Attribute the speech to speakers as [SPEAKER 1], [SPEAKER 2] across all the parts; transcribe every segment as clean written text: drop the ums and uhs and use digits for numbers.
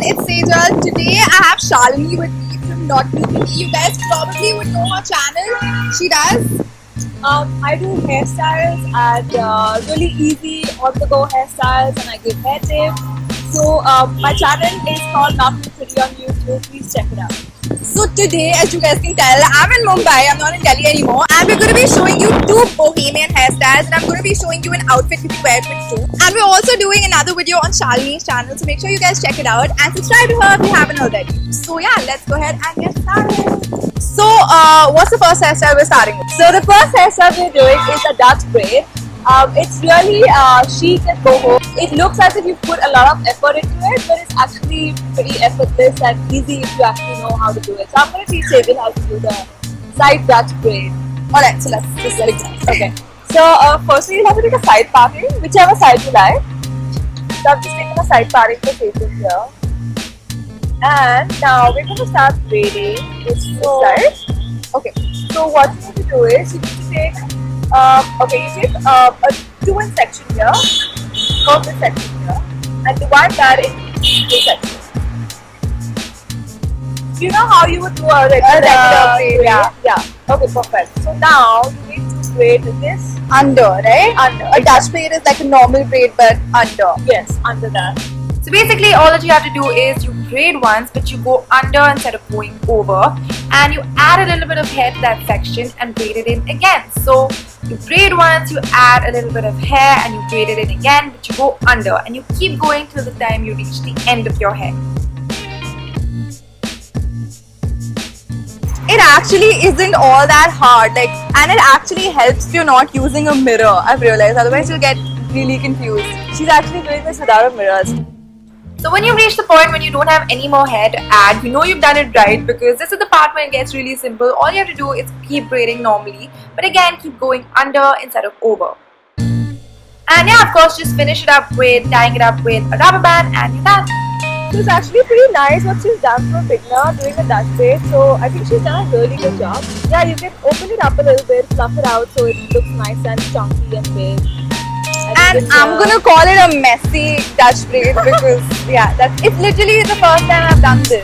[SPEAKER 1] it's Sejal. Today I have Shalini with me from Not Me Pretty. You guys probably would know her channel. She does.
[SPEAKER 2] I do hairstyles and really easy on-the-go hairstyles, and I give hair tips. So my channel is called Not Me Pretty on YouTube. Please check it out.
[SPEAKER 1] So today, as you guys can tell, I'm in Mumbai. I'm not in Delhi anymore. And we're going to be showing you two bohemian hairstyles. And I'm going to be showing you an outfit you can wear it with too. And we're also doing another video on Shalini's channel. So make sure you guys check it out. And subscribe to her if you haven't already. So yeah, let's go ahead and get started.
[SPEAKER 2] So what's the first hairstyle we're starting with? So the first hairstyle we're doing is a Dutch braid. It's really chic and boho. It looks as if you put a lot of effort into it, but it's actually pretty effortless and easy if you actually know how to do it. So I'm going to teach Sejal how to do the side Dutch braid.
[SPEAKER 1] Alright, so let's just get it started.
[SPEAKER 2] Okay. So firstly, you have to take a side parting, whichever side you like. So I've just taken a side parting for Sejal here. And now we're going to start braiding this side. Okay. So what you need to do is you need to take you take a 2-inch section here, curve this section here, and divide that into 2 sections. Do you know how you would do a regular braid? Yeah. Okay, perfect. So now you need to braid this
[SPEAKER 1] Under, right?
[SPEAKER 2] under.
[SPEAKER 1] A Dutch braid is like a normal braid, but under.
[SPEAKER 2] Yes, under that.
[SPEAKER 3] So basically all that you have to do is you braid once, but you go under instead of going over, and you add a little bit of hair to that section and braid it in again. So you braid once, you add a little bit of hair and you braid it in again, but you go under, and you keep going till the time you reach the end of your hair.
[SPEAKER 1] It actually isn't all that hard, and it actually helps if you're not using a mirror, I've realized, otherwise you'll get really confused.
[SPEAKER 2] She's actually doing this without a mirror.
[SPEAKER 3] So when you reach the point when you don't have any more hair to add, you know you've done it right, because this is the part where it gets really simple. All you have to do is keep braiding normally, but again keep going under instead of over. And yeah, of course, just finish it up with tying it up with a rubber band, and you're done.
[SPEAKER 2] So it's actually pretty nice what she's done for a beginner doing a Dutch braid. So I think she's done a really good job. Yeah, you can open it up a little bit, fluff it out so it looks nice and chunky and big.
[SPEAKER 1] And I'm gonna call it a messy Dutch braid because it's literally the first time I've done this.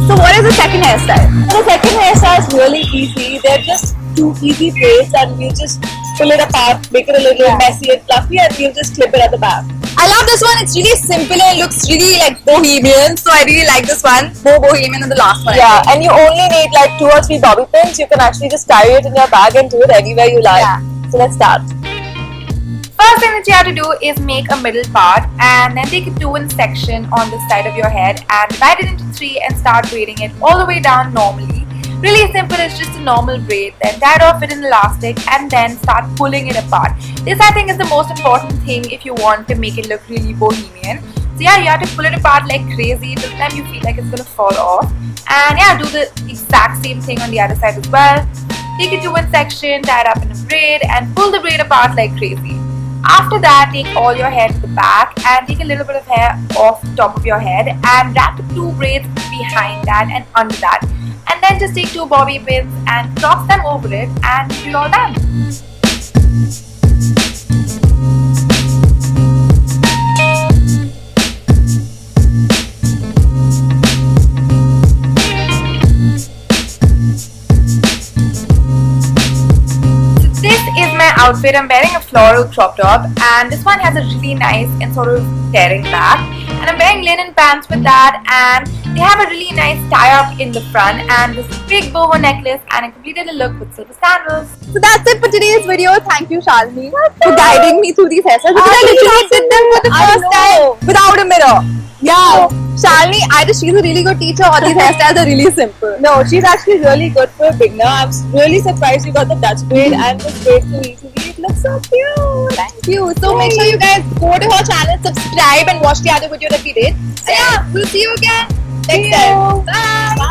[SPEAKER 2] So what is the second hairstyle? So the second hairstyle is really easy. They're just 2 easy braids, and you just pull it apart, make it a little messy and fluffy, and you just clip it at the back.
[SPEAKER 1] I love this one. It's really simple and it looks really like bohemian. So I really like this one. More bohemian than the last one.
[SPEAKER 2] Yeah, and you only need like 2 or 3 bobby pins. You can actually just carry it in your bag and do it anywhere you like.
[SPEAKER 1] Yeah.
[SPEAKER 2] So let's start.
[SPEAKER 3] First thing that you have to do is make a middle part, and then take a 2-inch section on the side of your head and divide it into 3 and start braiding it all the way down normally. Really simple, it's just a normal braid. Then tie it off with an elastic and then start pulling it apart. This I think is the most important thing if you want to make it look really bohemian. So yeah, you have to pull it apart like crazy till the time you feel like it's gonna fall off. And yeah, do the exact same thing on the other side as well. Take a 2-inch section, tie it up in a braid and pull the braid apart like crazy. After that, take all your hair to the back and take a little bit of hair off the top of your head and wrap the 2 braids behind that and under that. And then just take 2 bobby pins and cross them over it, and you're all done. This is my outfit. I'm wearing a floral crop top, and this one has a really nice and sort of tearing back, and I'm wearing linen pants with that, and they have a really nice tie-up in the front and this big boho necklace, and I completed the look with silver sandals.
[SPEAKER 1] So that's it for today's video. Thank you, Shalini, for guiding me through these hairstyles. Because I literally did them for the first time without a mirror. Yeah. Shalini, she's a really good teacher. All these hairstyles are really simple.
[SPEAKER 2] No, she's actually really good for a beginner. I'm really surprised you got the Dutch braid and the braid so easily. It looks so cute.
[SPEAKER 1] Thank you. So make sure you guys go to her channel, subscribe and watch the other video that we did. So yeah, we'll see you again next time. Bye.